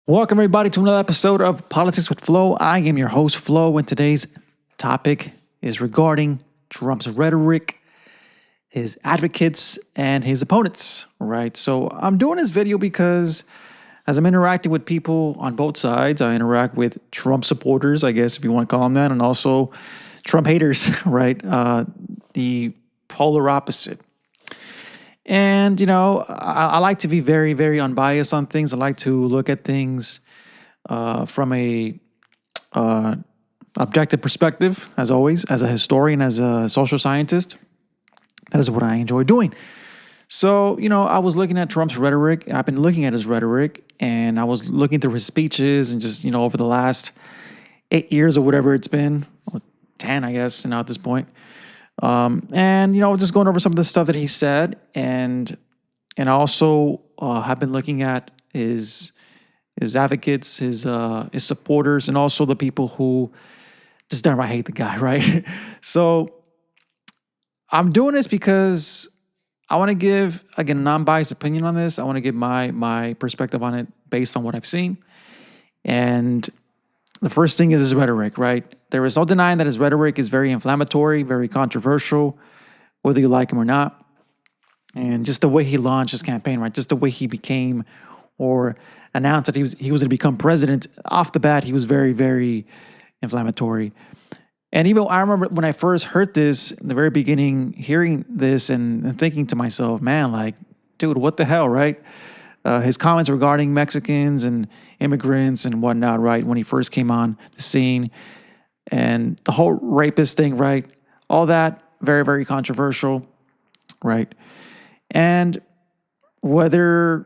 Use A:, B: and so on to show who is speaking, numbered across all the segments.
A: Welcome, everybody, to another episode of Politics with Flo. I am your host, Flo, and today's topic is regarding Trump's rhetoric, his advocates, and his opponents, right? So I'm doing this video because as I'm interacting with people on both sides, I interact with Trump supporters, I guess, if you want to call them that, and also Trump haters, right? The polar opposite. And, I like to be very, very unbiased on things. I like to look at things from a objective perspective, as always, as a historian, as a social scientist. That is what I enjoy doing. So, I was looking at Trump's rhetoric. I've been looking at his rhetoric, and I was looking through his speeches and just, over the last 8 years or whatever it's been, or 10, I guess, at this point. And just going over some of the stuff that he said, and I also have been looking at his advocates, his supporters, and also the people who just downright hate the guy, right? So I'm doing this because I want to give, again, a non-biased opinion on this. I want to give my perspective on it based on what I've seen. And the first thing is his rhetoric, right? There is no denying that his rhetoric is very inflammatory, very controversial, whether you like him or not. And just the way he launched his campaign, right? Just the way he became or announced that he was going to become president off the bat, he was very, very inflammatory. And even I remember when I first heard this in the very beginning, hearing this and thinking to myself, man, like, dude, what the hell, right? His comments regarding Mexicans and immigrants and whatnot, right? When he first came on the scene, and the whole rapist thing, right? All that, very, very controversial, right? And whether,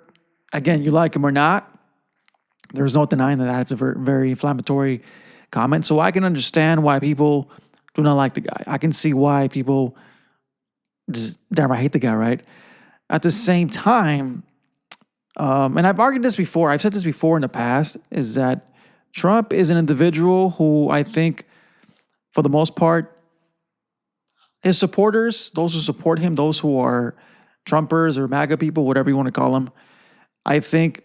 A: again, you like him or not, there's no denying that that's a very, very inflammatory comment. So I can understand why people do not like the guy. I can see why people just downright hate the guy, right? At the same time, and I've argued this before, I've said this before in the past, is that Trump is an individual who I think, for the most part, his supporters, those who support him, those who are Trumpers or MAGA people, whatever you want to call them, I think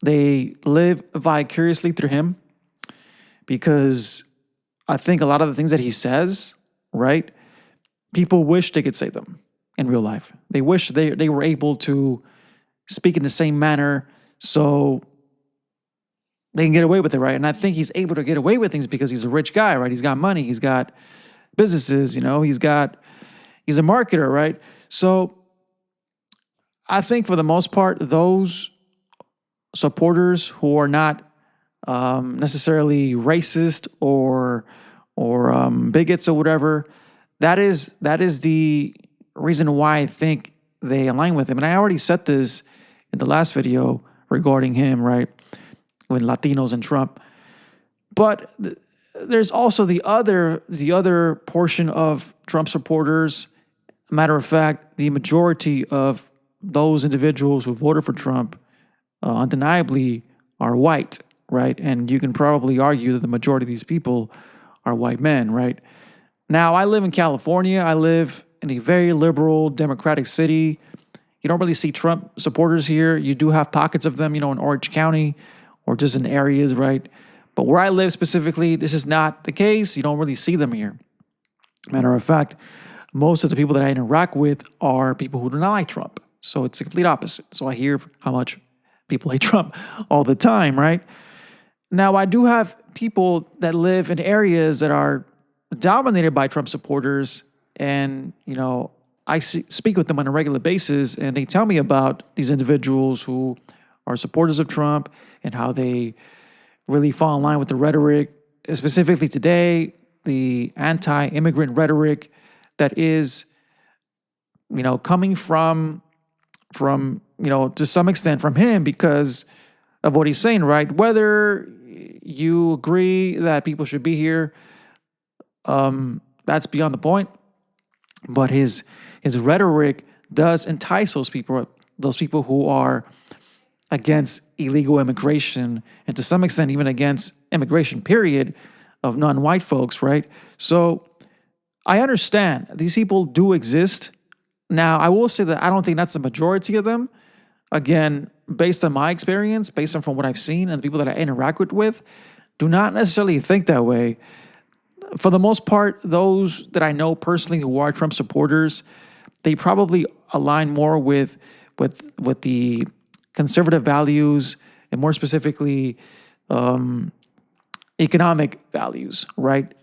A: they live vicariously through him, because I think a lot of the things that he says, right, people wish they could say them in real life. They wish they were able to speak in the same manner so they can get away with it, right? And I think he's able to get away with things because he's a rich guy, right? He's got money, he's got businesses, he's a marketer, right? So I think for the most part, those supporters who are not necessarily racist or bigots or whatever, that is the reason why I think they align with him. And I already said this in the last video regarding him, right, with Latinos and Trump. But there's also the other portion of Trump supporters. Matter of fact, the majority of those individuals who voted for Trump undeniably are white, right? And you can probably argue that the majority of these people are white men, right? Now, I live in California. I live in a very liberal, democratic city. You don't really see Trump supporters here. You do have pockets of them, in Orange County or just in areas, right? But where I live specifically, this is not the case. You don't really see them here. Matter of fact, most of the people that I interact with are people who do not like Trump. So it's the complete opposite. So I hear how much people hate Trump all the time, right? Now, I do have people that live in areas that are dominated by Trump supporters, and, I speak with them on a regular basis, and they tell me about these individuals who are supporters of Trump and how they really fall in line with the rhetoric, specifically today, the anti-immigrant rhetoric that is, coming from, to some extent from him because of what he's saying, right? Whether you agree that people should be here, that's beyond the point. But his rhetoric does entice those people who are against illegal immigration, and to some extent even against immigration, period, of non-white folks, right? So I understand these people do exist. Now, I will say that I don't think that's the majority of them. Again, based on my experience, based on from what I've seen and the people that I interact with, do not necessarily think that way. For the most part, those that I know personally who are Trump supporters, they probably align more with the conservative values and more specifically economic values, right?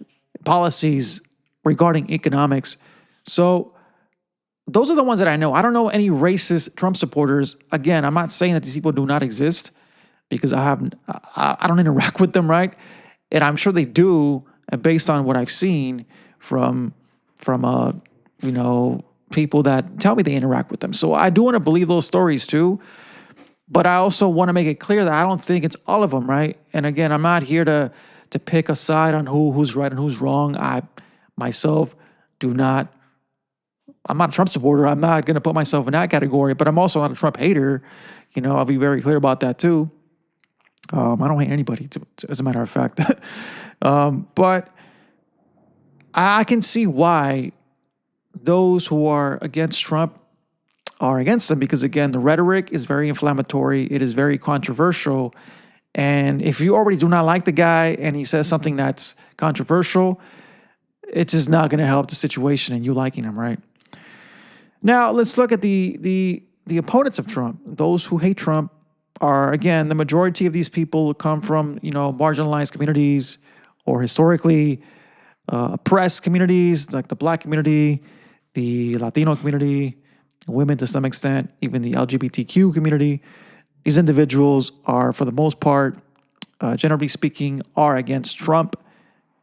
A: Policies regarding economics. So those are the ones that I know. I don't know any racist Trump supporters. Again, I'm not saying that these people do not exist because I don't interact with them, right? And I'm sure they do, based on what I've seen from people that tell me they interact with them. So I do want to believe those stories too. But I also want to make it clear that I don't think it's all of them, right? And again, I'm not here to pick a side on who's right and who's wrong. I myself do not. I'm not a Trump supporter. I'm not going to put myself in that category. But I'm also not a Trump hater. I'll be very clear about that too. I don't hate anybody, as a matter of fact. But I can see why those who are against Trump are against him because, again, the rhetoric is very inflammatory. It is very controversial. And if you already do not like the guy and he says something that's controversial, it's just not going to help the situation and you liking him, right? Now, let's look at the opponents of Trump. Those who hate Trump are, again, the majority of these people come from, marginalized communities or historically oppressed communities like the Black community, the Latino community, women to some extent, even the LGBTQ community. These individuals are, for the most part, generally speaking, are against Trump.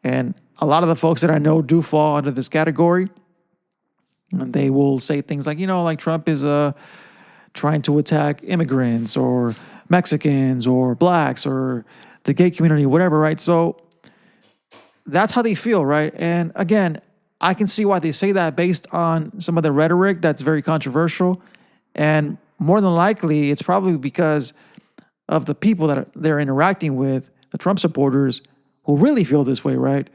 A: And a lot of the folks that I know do fall under this category. And they will say things like, like Trump is trying to attack immigrants or Mexicans or blacks or the gay community, whatever, right? So that's how they feel, right? And again, I can see why they say that based on some of the rhetoric that's very controversial. And more than likely, it's probably because of the people that they're interacting with, the Trump supporters, who really feel this way, right?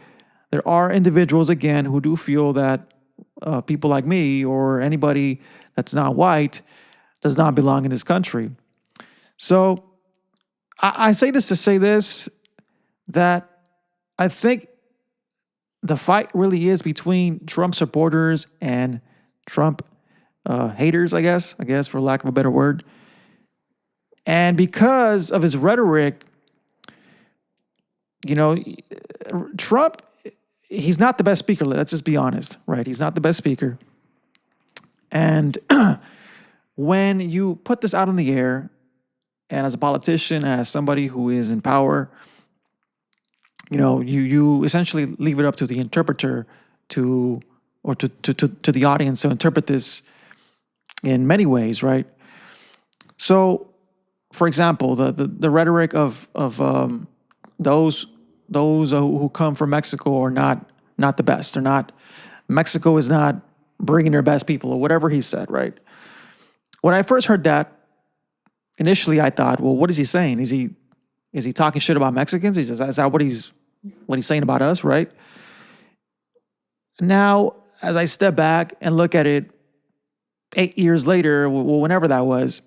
A: There are individuals, again, who do feel that people like me or anybody that's not white does not belong in this country. So I say this to say this, that I think the fight really is between Trump supporters and Trump haters, I guess, for lack of a better word. And because of his rhetoric, Trump, he's not the best speaker. Let's just be honest, right? He's not the best speaker. And when you put this out in the air, and as a politician, as somebody who is in power, you essentially leave it up to the interpreter to the audience to interpret this in many ways, right? So, for example, the rhetoric of those who come from Mexico are not the best. They're not. Mexico is not bringing their best people, or whatever he said, right? When I first heard that, initially I thought, well, what is he saying? Is he talking shit about Mexicans? Is that what he's saying about us, right? Now, as I step back and look at it 8 years later, well, whenever that was,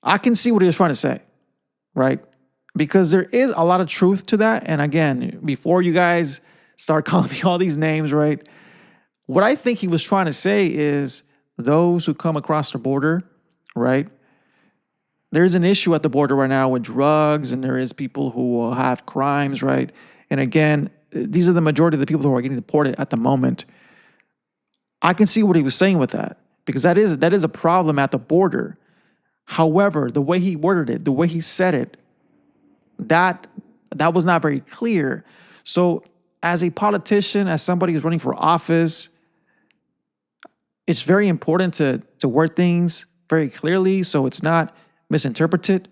A: I can see what he was trying to say, right? Because there is a lot of truth to that. And again, before you guys start calling me all these names, right? What I think he was trying to say is those who come across the border, right? There's an issue at the border right now with drugs, and there is people who have crimes, right? And again, these are the majority of the people who are getting deported at the moment. I can see what he was saying with that, because that is a problem at the border. However, the way he worded it, the way he said it, that was not very clear. So as a politician, as somebody who's running for office, it's very important to word things very clearly so it's not misinterpreted.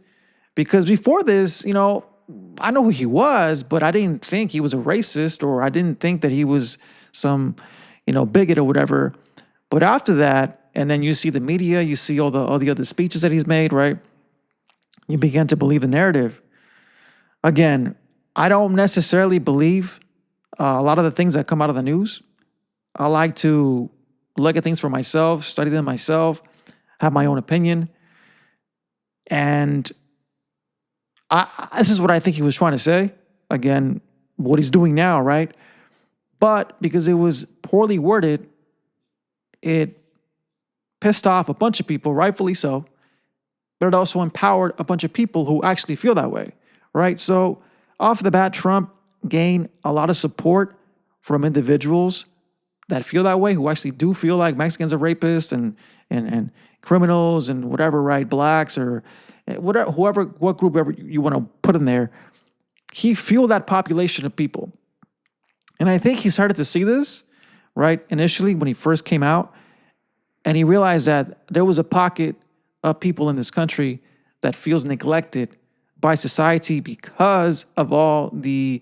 A: Because before this, I know who he was, but I didn't think he was a racist, or I didn't think that he was some, bigot or whatever. But after that, and then you see the media, you see all the other speeches that he's made, right? You begin to believe the narrative. Again, I don't necessarily believe a lot of the things that come out of the news. I like to look at things for myself, study them myself. have my own opinion. And this is what I think he was trying to say. Again, what he's doing now, right? But because it was poorly worded, it pissed off a bunch of people, rightfully so, but it also empowered a bunch of people who actually feel that way, right? So off the bat, Trump gained a lot of support from individuals that feel that way, who actually do feel like Mexicans are rapists and criminals and whatever, right? Blacks or whatever, whoever, what group ever you want to put in there. He fueled that population of people. And I think he started to see this, right, initially when he first came out. And he realized that there was a pocket of people in this country that feels neglected by society because of all the,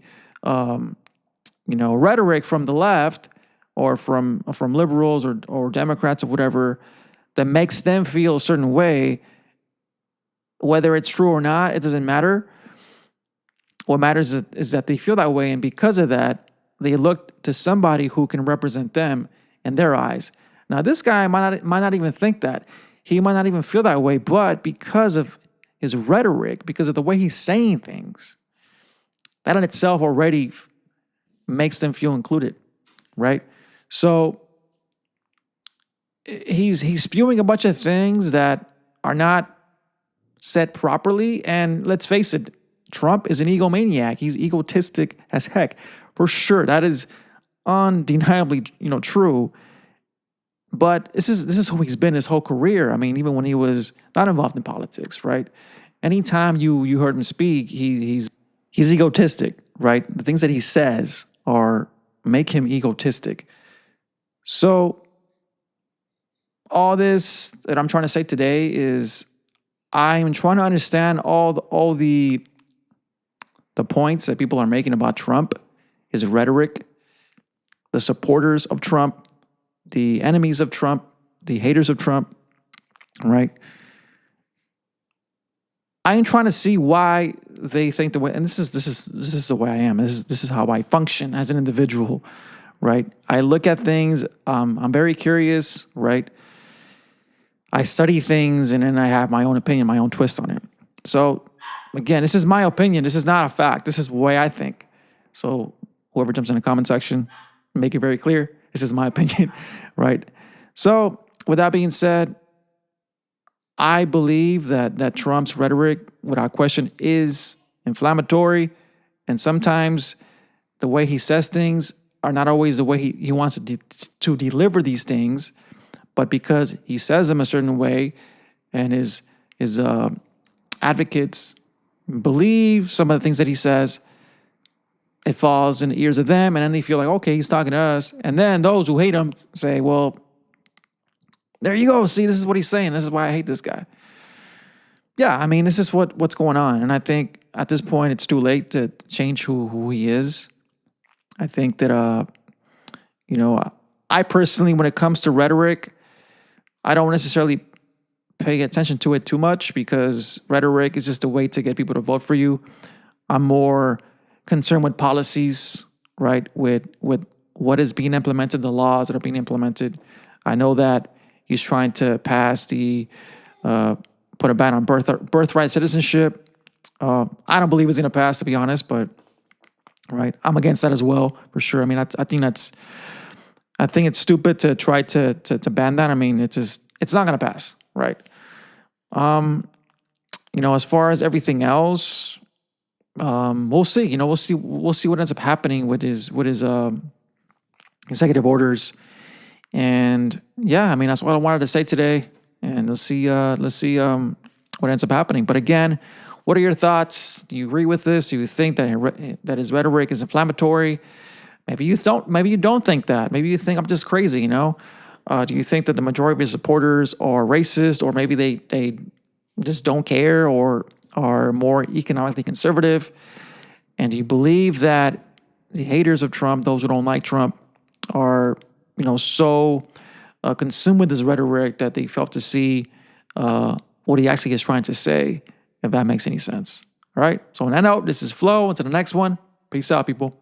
A: rhetoric from the left or from liberals or Democrats or whatever that makes them feel a certain way. Whether it's true or not, it doesn't matter. What matters is that they feel that way, and because of that, they look to somebody who can represent them in their eyes. Now, this guy might not even think that. He might not even feel that way, but because of his rhetoric, because of the way he's saying things, that in itself already makes them feel included, right? So he's spewing a bunch of things that are not said properly, and let's face it, Trump is an egomaniac. He's egotistic as heck, for sure. That is undeniably, true. But this is who he's been his whole career. I mean, even when he was not involved in politics, right? Anytime you heard him speak, he's egotistic, right? The things that he says make him egotistic. So all this that I'm trying to say today is I'm trying to understand all the points that people are making about Trump, his rhetoric, the supporters of Trump, the enemies of Trump, the haters of Trump, right? I am trying to see why they think the way, and this is the way I am. This is how I function as an individual, right? I look at things. I'm very curious, right? I study things, and then I have my own opinion, my own twist on it. So again, this is my opinion. This is not a fact. This is the way I think. So whoever jumps in the comment section, make it very clear. This is my opinion, right? So with that being said, I believe that Trump's rhetoric, without question, is inflammatory. And sometimes the way he says things are not always the way he wants to deliver these things. But because he says them a certain way and his advocates believe some of the things that he says, it falls in the ears of them, and then they feel like, okay, he's talking to us. And then those who hate him say, well, there you go. See, this is what he's saying. This is why I hate this guy. Yeah, I mean, this is what's going on. And I think at this point, it's too late to change who he is. I think that, I personally, when it comes to rhetoric, I don't necessarily pay attention to it too much because rhetoric is just a way to get people to vote for you. I'm more concerned with policies, right? With what is being implemented, the laws that are being implemented. I know that he's trying to pass put a ban on birthright citizenship. I don't believe it's going to pass, to be honest, but right, I'm against that as well, for sure. I mean, I think it's stupid to try to ban that. I mean, it's not going to pass, right? As far as everything else, we'll see. We'll see what ends up happening with his executive orders. And yeah, I mean, that's what I wanted to say today. And let's see what ends up happening. But again, what are your thoughts? Do you agree with this? Do you think that his rhetoric is inflammatory? Maybe you don't think that. Maybe you think I'm just crazy. Do you think that the majority of his supporters are racist, or maybe they just don't care, or are more economically conservative? And do you believe that the haters of Trump, those who don't like Trump, are so consumed with his rhetoric that they fail to see what he actually is trying to say, if that makes any sense? All right. So on that note, this is Flo. Until the next one, peace out, people.